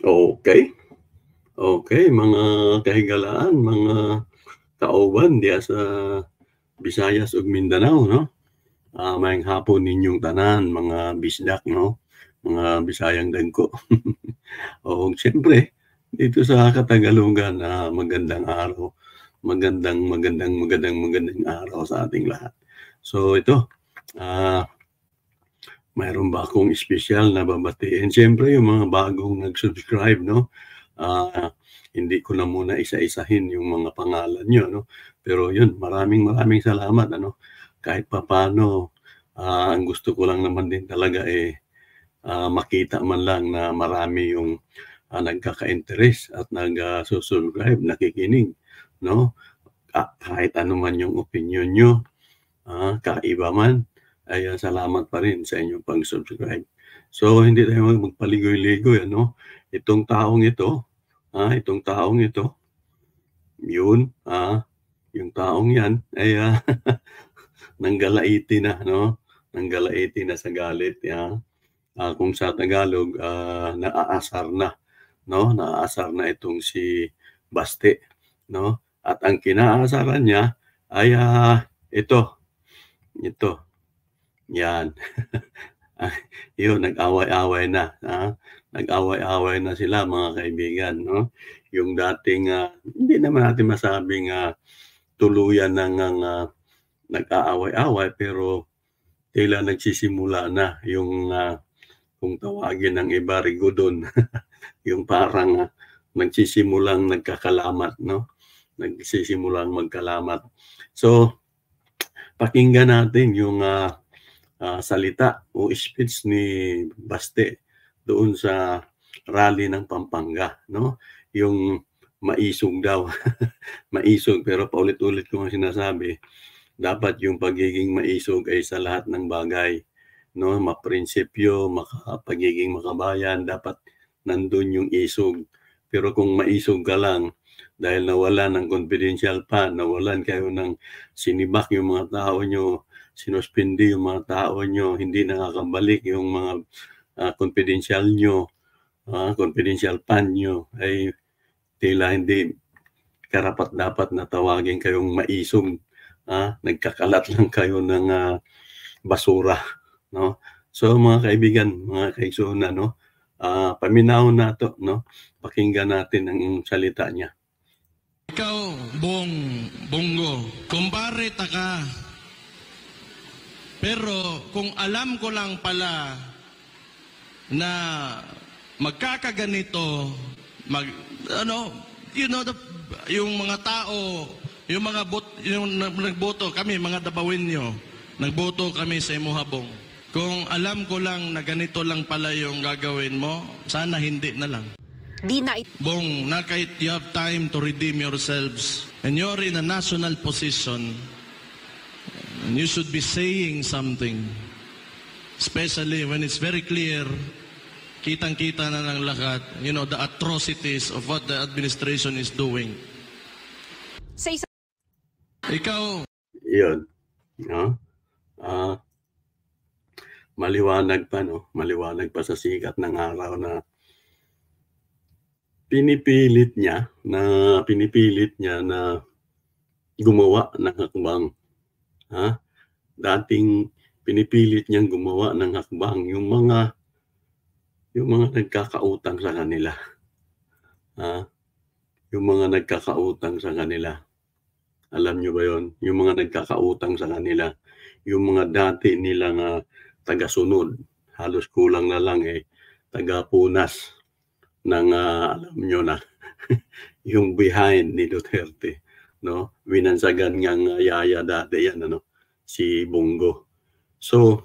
Okay, okay, mga kahigalaan, mga kauban diya sa Visayas ug Mindanao, no? Maayong hapon ninyong tanan, mga bisdak, no? Mga Bisayang dagko. Oo, siyempre, dito sa Katagalugan, magandang araw. Magandang araw sa ating lahat. So ito, mayroon ba akong espesyal na babatiin? Siyempre, yung mga bagong nag-subscribe, no? Hindi ko na muna isa-isahin yung mga pangalan nyo, no? Pero yun, maraming salamat, ano? Kahit papaano, ang gusto ko lang naman din talaga makita man lang na marami yung nagkaka-interest at nag-subscribe, nakikinig, no? Kahit ano man yung opinion nyo, kaiba man, ay salamat pa rin sa inyong pag-subscribe. So, hindi tayo magpaligoy-ligoy, ano? Itong taong ito, yun, yung taong yan ay nanggalaiti na, no? Nanggalaiti na sa galit, kung sa Tagalog, naaasar na, no? Naaasar na itong si Baste, no? At ang kinaasaran niya ay ito, yan. Yun, nag-away-away na, nag-away-away na sila, mga kaibigan, no? Yung dating, hindi naman natin masabing tuluyan ng nag-aaway-away, pero tila nagsisimula na yung kung tawagin ng iba, rigodon. Yung parang nagsisimulang nagkakalamat, no? Nagsisimulang magkalamat. So, pakinggan natin yung salita o speech ni Baste doon sa rally ng Pampanga, no? Yung maisog daw. Maisog, pero paulit-ulit ko ang sinasabi, dapat yung pagiging maisog ay sa lahat ng bagay, no? Maprinsipyo, pagiging makabayan, dapat nandun yung isog. Pero kung maisog ka lang dahil nawalan ng confidential fund, nawalan kayo ng sinibak yung mga tao nyo, sinuspindi yung mga tao nyo, hindi nakakabalik yung mga confidential nyo, confidential fund nyo, ay tila hindi karapat-dapat na tawagin kayong maisog. Nagkakalat lang kayo ng basura, no? So mga kaibigan, mga kaigsunan, no? Paminaw na to, no? Pakinggan natin ang salita niya. Ikaw, Bongo, kumpare ta ka. Pero kung alam ko lang pala na magkakaganito, yung mga tao, yung nagboto kami, mga Dabawinyo, nagboto kami sa Imuhabong. Kung alam ko lang na ganito lang pala yung gagawin mo, sana hindi na lang. Bong, kahit you have time to redeem yourselves and you're in a national position, and you should be saying something, especially when it's very clear, kitang-kita na ng lahat, the atrocities of what the administration is doing. Ikaw. Yun, no? Maliwanag pa, no? Maliwanag pa sa sikat ng araw na pinipilit niya na gumawa ng hakbang. Dating pinipilit niyang gumawa ng hakbang yung mga nagkakautang sa kanila. Yung mga nagkakautang sa kanila. Alam niyo ba yon? Yung mga nagkakautang sa kanila, yung mga dati nilang taga-sunod, halos kulang na lang taga-punas ng alam niyo na yung behind ni Duterte, no? Winansagan ngang yaya dati yan, ano? Si Bongo. So,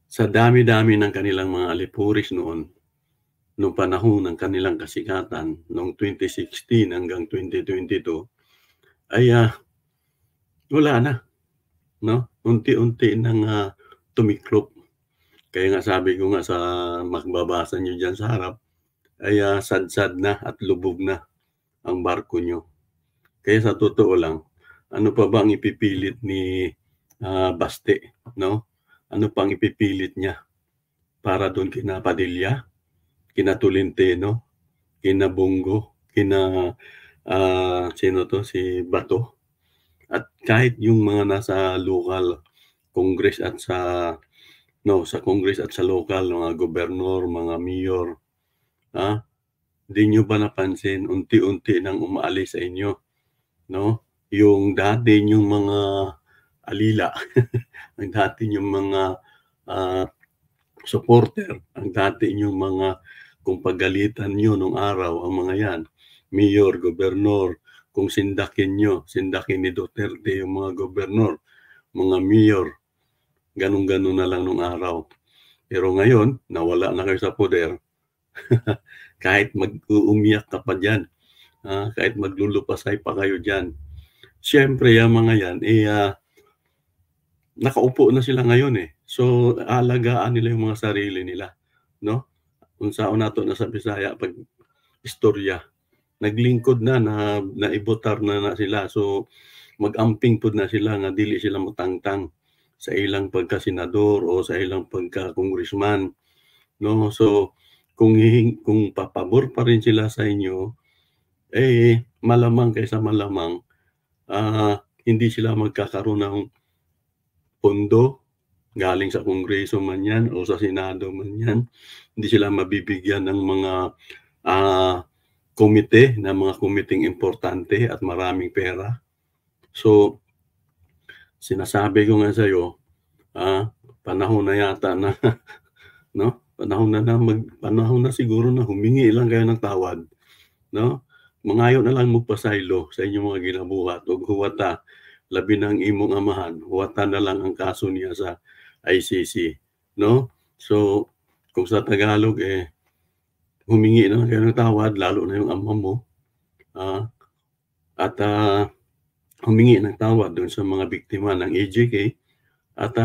sa dami-dami ng kanilang mga alipuris noong panahon ng kanilang kasikatan, noong 2016 hanggang 2022, ay wala na, no? Unti-unti nang tumiklop. Kaya nga sabi ko nga sa magbabasa nyo dyan sa harap, ay sad-sad na at lubog na ang barko nyo. Kaya sa totoo lang, ano pa ba ang ipipilit ni Baste, no? Ano pang ipipilit niya para doon kina Padilla, kina Tolentino, kina Bongo, kina sino 'to, si Bato, at kahit yung mga nasa local Congress at sa Congress at sa local, mga gobernador, mga mayor, di nyo ba napansin unti-unti nang umaalis sa inyo, no? Yung dati niyong mga alila, ang dati niyong mga supporter, ang dati niyong mga kung pagalitan niyo nung araw, ang mga yan, mayor, gobernador, kung sindakin ni Duterte yung mga gobernador, mga mayor, ganun-ganun na lang nung araw. Pero ngayon, nawala na kayo sa poder, kahit mag-uumiyak ka pa dyan, kahit maglulupasay pa kayo dyan. Siyempre, yung mga yan, nakaupo na sila ngayon eh. So, alagaan nila yung mga sarili nila, no? Kung saan nato na sa Bisaya, pag istorya, naglingkod na naibotar na sila. So, mag-amping po na sila nga dili sila matangtang sa ilang pagka-senador o sa ilang pagka-congressman, no? So, kung papabor pa rin sila sa inyo, malamang kaysa malamang, hindi sila magkakaroon ng pondo galing sa Kongreso man yan o sa Senado man yan. Hindi sila mabibigyan ng mga komite, na mga komiting importante at maraming pera. So, sinasabi ko nga sa'yo, panahon na yata na, no? Panahon na siguro na humingi lang kayo ng tawad, no? Mangayo na lang magpasaylo sa inyong mga ginabuhat o huwata, labi ng imong amahan, huwata na lang ang kaso niya sa ICC, no? So, kung sa Tagalog, humingi na lang kayo ng tawad, lalo na yung ama mo, at humingi ng tawad doon sa mga biktima ng EJK, at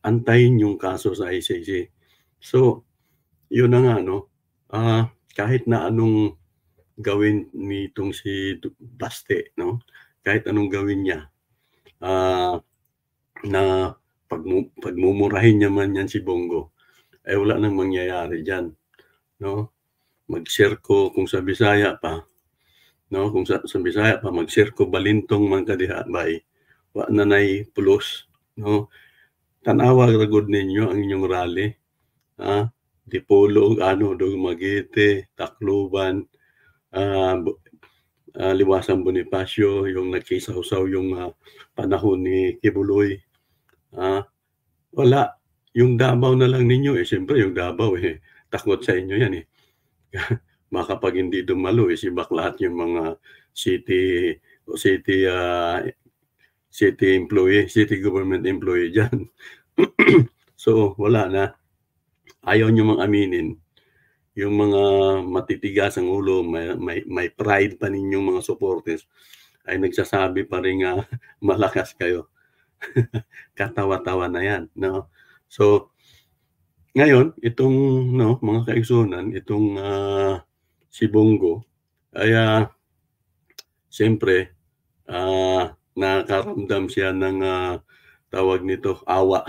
antayin yung kaso sa ICC. So, yun na nga, no? Kahit na anong gawin nitong si Baste, no? Kahit anong gawin niya, na pagmumurahin niya man yan si Bongo, wala nang mangyayari dyan, no? Mag-share ko kung sa Bisaya pa, no? Kung sa Bisaya pa, mag-share ko balintong man kadiha bay, wa nanay pulos, no? Tanawa ragod ninyo ang inyong rally, Dipolog, Dumaguete, Tacloban, Liwasang Bonifacio, yung nagkisaw-saw yung panahon ni Kibuloy. Wala. Yung Davao na lang ninyo, siyempre yung Davao, takot sa inyo yan eh. Baka pag hindi dumalo, sibak lahat yung mga city government employee dyan. So, wala na. Ayaw nyo mang aminin. Yung mga matitigas ang ulo, may pride pa ninyong mga supporters, ay nagsasabi pa rin nga malakas kayo. Katawa-tawa na yan, no? So, ngayon, itong mga kaigsunan, itong si Bongo, ay siyempre, nakaramdam siya ng tawag nito, awa.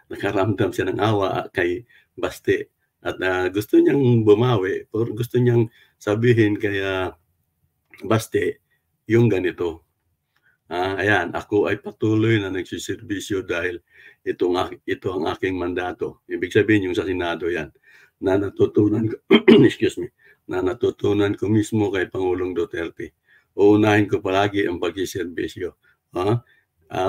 Nakaramdam siya ng awa kay Baste. At gusto niyang bumawi, or gusto niyang sabihin kaya Baste yung ganito. Ayan, ako ay patuloy na nagsiservisyo dahil ito ang aking mandato. Ibig sabihin yung sa Senado yan, na natutunan ko, excuse me, na natutunan ko mismo kay Pangulong Duterte. Uunahin ko palagi ang pagsiservisyo.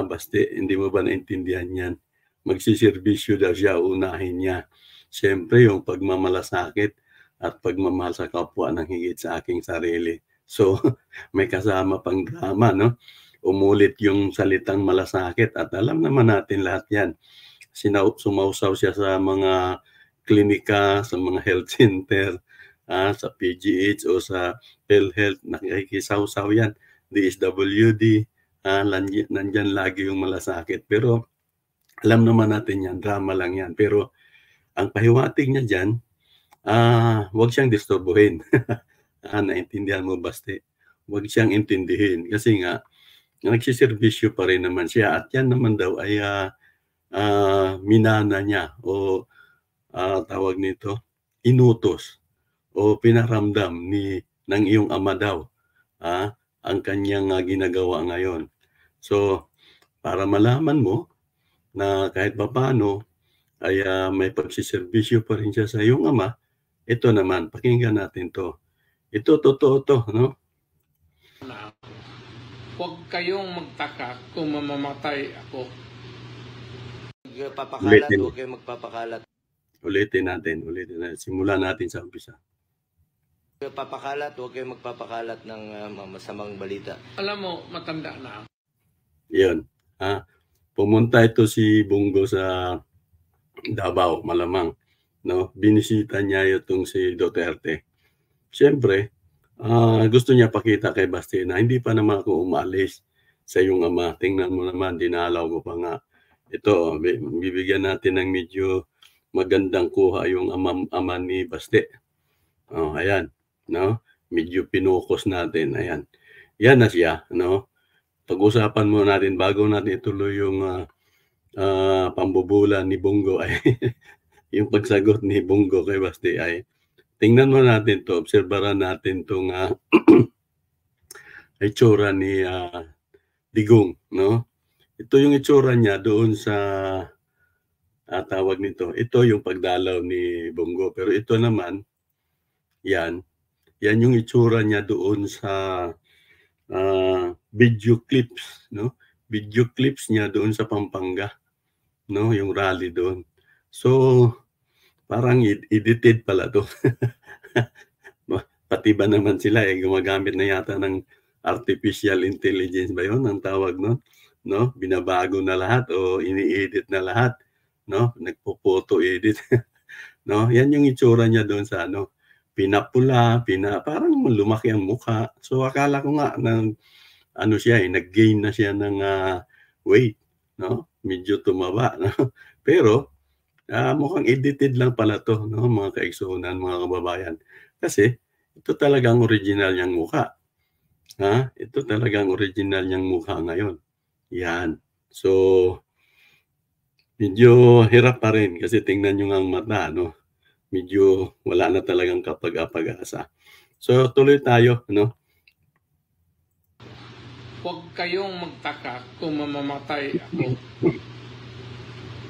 Baste, hindi mo ba naintindihan yan? Magsiservisyo daw siya, unahin niya. Siyempre, yung pagmamalasakit at pagmamahal sa kapwa ng higit sa aking sarili. So, may kasama pang drama, no? Umulit yung salitang malasakit at alam naman natin lahat yan. Sumausaw siya sa mga klinika, sa mga health center, sa PGH o sa PhilHealth, nakikisaw-saw yan. DSWD, nandyan lagi yung malasakit. Pero alam naman natin yan, drama lang yan. Pero ang pahiwatig niya dyan, huwag siyang disturbuhin. Naintindihan mo, Baste? Huwag siyang intindihin. Kasi nga, nagsiservisyo pa rin naman siya. At yan naman daw ay minana niya o tawag nito, inutos o pinaramdam ng iyong ama daw, ang kanyang ginagawa ngayon. So, para malaman mo na kahit papaano ay may pagsiservisyo pa rin siya sa iyong ama, ito naman, pakinggan natin 'to. Ito totoo 'to, no? Na huwag kayong magtaka kung mamamatay ako. Magpapakalat, Ulitin. huwag kayong magpapakalat. Ulitin natin. Simulan natin sa umpisa. Magpapakalat, huwag kayong magpapakalat ng masamang balita. Alam mo, matanda na ako. Yun. Pumunta ito si Bongo sa Davao, malamang. No? Binisita niya itong si Duterte. Siyempre, gusto niya pakita kay Basti na hindi pa naman ako umalis sa iyong ama. Tingnan mo naman, dinalaw ko pa nga. Ito, bibigyan natin ng medyo magandang kuha yung ama ni Basti. Ayan, no? Medyo pinokos natin. Ayan. Yan na siya, no? Pag-usapan mo natin bago natin ituloy yung pambubula ni Bongo ay yung pagsagot ni Bongo kay Basti ay tingnan mo natin to, obserbaran natin tong itsura ni Digong, no? Ito yung itsura niya doon sa tawag nito. Ito yung pagdalaw ni Bongo, pero ito naman yan yung itsura niya doon sa video clips, no? Video clips niya doon sa Pampanga, no? Yung rally doon. So, parang edited pala to. Pati ba naman sila gumagamit na yata ng artificial intelligence ba yun ang tawag nun? No? Binabago na lahat o ini-edit na lahat, no? Nagpo-photo edit. No? Yan yung itsura niya doon sa pinapula, parang lumaki ang mukha. So akala ko nga nag-gain na siya ng weight, no? Medyo tumaba, no? Pero mukhang edited lang pala to, no, mga kaigsunan, mga kababayan. Kasi ito talagang original niyang mukha. Ito talagang original niyang mukha ngayon. Yan. So, medyo hirap pa rin kasi tingnan niyo nga ang mata, no? Medyo wala na talagang kapag-asa. So, tuloy tayo, no? Huwag kayong magtaka kung mamamatay ako.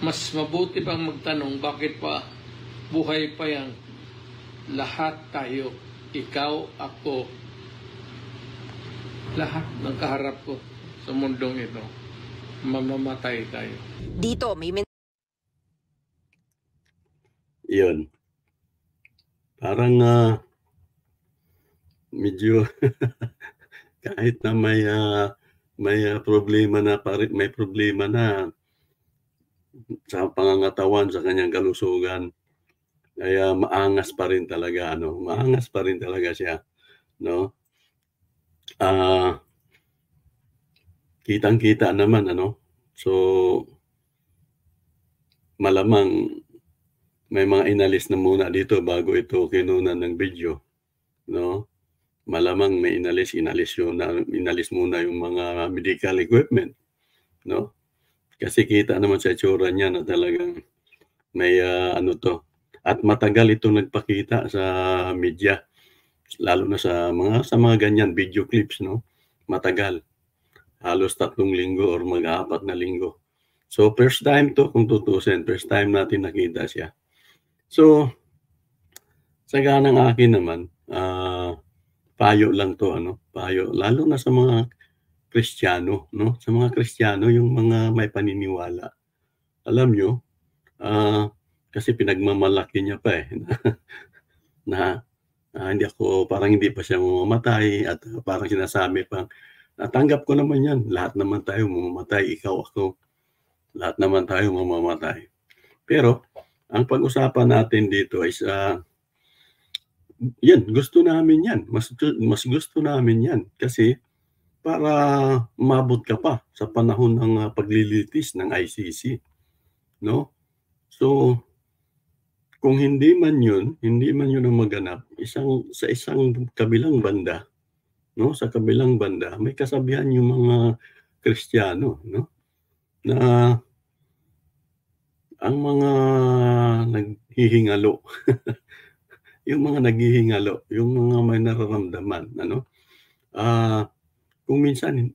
Mas mabuti pang magtanong, bakit pa buhay pa yan? Lahat tayo, ikaw, ako, lahat ng kaharap ko sa mundong ito, mamamatay tayo. Dito, may Yun. Parang medyo kahit na may problema na sa pangangatawan, sa kanyang kalusugan, ay maangas pa rin talaga, maangas pa rin talaga siya, no? Kitang-kita naman, so malamang may mga inalis na muna dito bago ito kinunan ng video, no? Malamang may inalis muna yung mga medical equipment, no? Kasi kita naman sa itsura niya na talagang may at matagal ito nagpakita sa media, lalo na sa mga ganyan video clips, no? Matagal. Halos 3 linggo or mag-4 na linggo. So first time to, kung tutusin, first time natin nakita siya. So sa ganang akin naman, payo lang to, payo lalo na sa mga Kristiyano, no? Sa mga Kristiyano, yung mga may paniniwala. Alam nyo, kasi pinagmamalaki niya pa na parang hindi pa siya mamamatay at parang sinasabi pang natanggap ko naman yan. Lahat naman tayo mamamatay, ikaw, ako. Lahat naman tayo mamamatay. Pero, ang pag-usapan natin dito is, yan, gusto namin yan. Mas gusto namin yan. Kasi, para umabot ka pa sa panahon ng paglilitis ng ICC, no? So, kung hindi man yun ang maganap, sa isang kabilang banda, no? Sa kabilang banda, may kasabihan yung mga Kristiyano, no? Na ang mga naghihingalo yung mga naghihingalo, yung mga may nararamdaman, ano? Kung minsan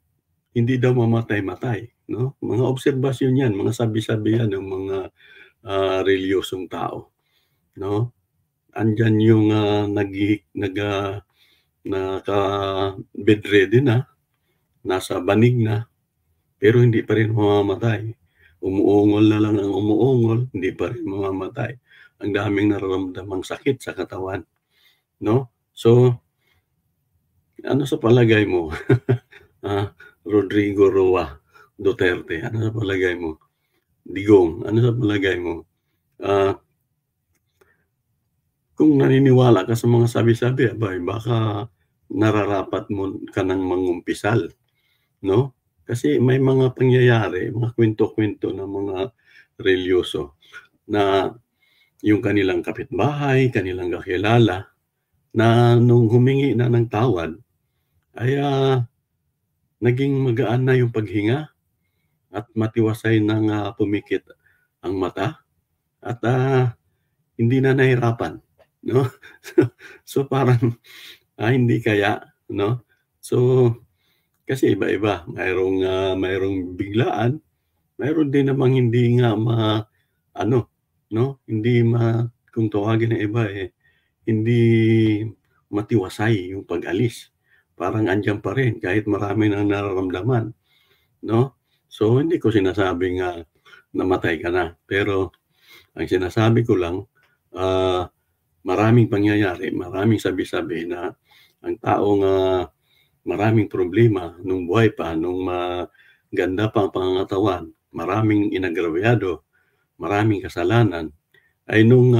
hindi daw mamatay-matay, no? Mga obserbasyon 'yan, mga sabi-sabi 'yan ng mga, reliyosong tao, no? Andiyan yung, naka-bedridden na, nasa banig na, pero hindi pa rin mamamatay. Umuungol na lang ang umuungol, hindi pa rin mamamatay. Ang daming nararamdamang sakit sa katawan, no? So, ano sa palagay mo, Rodrigo Roa Duterte, ano sa palagay mo? Digong, ano sa palagay mo? Kung naniniwala ka sa mga sabi-sabi, abay baka nararapat mo ka ng mangumpisal, no? Kasi may mga pangyayari, mga kwento-kwento ng mga relihiyoso na yung kanilang kapitbahay, kanilang kakilala na nung humingi na ng tawad ay, naging magaan na yung paghinga at matiwasay ng, pumikit ang mata at, hindi na nahirapan, no? So parang, hindi kaya, no? So, kasi iba-iba, mayroong biglaan, mayroon din namang hindi nga ano, no, hindi kung tawagin ng iba, hindi matiwasay yung pag-alis. Parang andiyan pa rin kahit marami ng nararamdaman, no? So, hindi ko sinasabing, namatay ka na, pero ang sinasabi ko lang, maraming pangyayari, maraming sabi-sabi na ang taong, maraming problema nung buhay pa, nung maganda pa ang pangangatawan, maraming inagrabyado, maraming kasalanan, ay nung,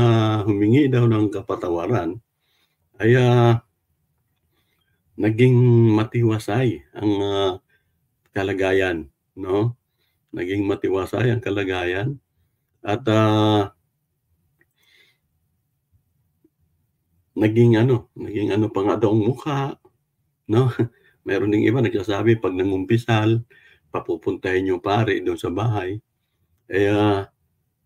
humingi daw ng kapatawaran ay, naging matiwasay ang, kalagayan, no? Naging matiwasay ang kalagayan at, naging ano pa nga daw ang mukha, no? Meron ding iba nagsasabi 'pag nangumpisal, papupuntahin yung pare do'n sa bahay,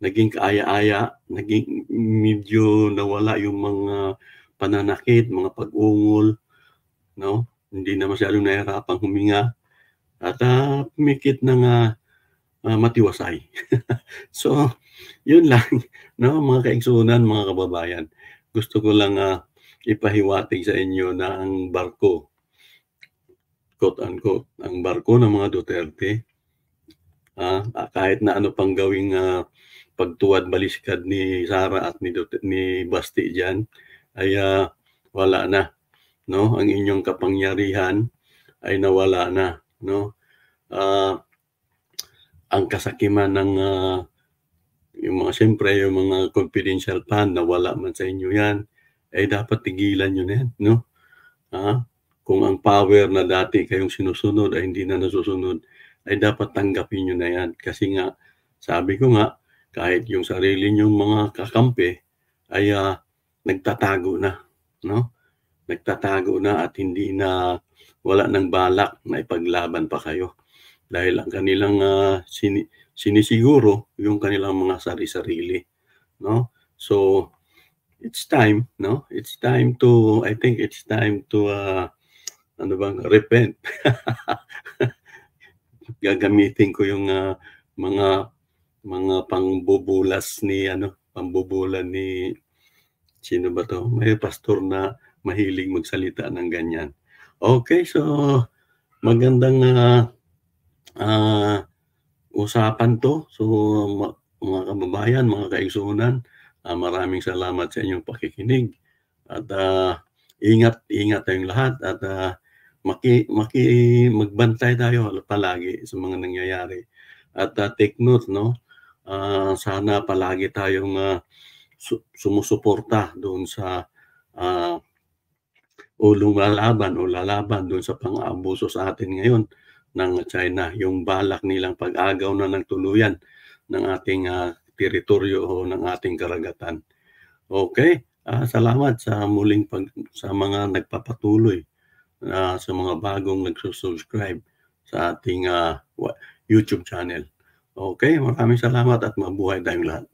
naging kaaya-aya, naging medyo nawala yung mga pananakit, mga pag-ungol, no? Hindi na masyadong nahihirapang huminga at, pumikit ng, matiwasay. So, yun lang, no, mga kaigsunan, mga kababayan. Gusto ko lang, ipahiwatig sa inyo na ang barko, quote unquote, ang barko ng mga Duterte, kahit na ano pang gawing, pagtuwad baliskad ni Sara at ni Basti diyan ay, wala na, no? Ang inyong kapangyarihan ay nawala na, no? Ang kasakiman ng, yung mga siyempre yung mga confidential fund nawala man sa inyo 'yan, ay dapat tigilan niyo na 'yan, no? Kung ang power na dati kayong sinusunod ay hindi na nasusunod, ay dapat tanggapin niyo na 'yan. Kasi nga, sabi ko nga, kahit yung sarili niyong mga kakampi ay, nagtatago na, no? Nagtatago na at hindi na wala ng balak na ipaglaban pa kayo. Dahil ang kanilang, sinisiguro yung kanilang mga sari-sarili, no? So, it's time, no? It's time to, I think it's time to, repent. Gagamitin ko yung, mga pambubulas ni sino ba 'to? May pastor na mahilig magsalita ng ganyan. Okay, so magandang, usapan 'to. So, mga kababayan, mga kaigsunan, maraming salamat sa inyong pakikinig at, ingat tayong lahat at, magbantay tayo palagi sa mga nangyayari at, take note, no, sana palagi tayong, sumusuporta doon sa, lalaban doon sa pang-aabuso sa atin ngayon ng China, yung balak nilang pag-agaw na ng tuluyan ng ating, teritoryo o ng ating karagatan. Okay, salamat sa sa mga nagpapatuloy, sa mga bagong nagsu-subscribe sa ating, YouTube channel. Okay, maraming salamat at mabuhay tayong lahat.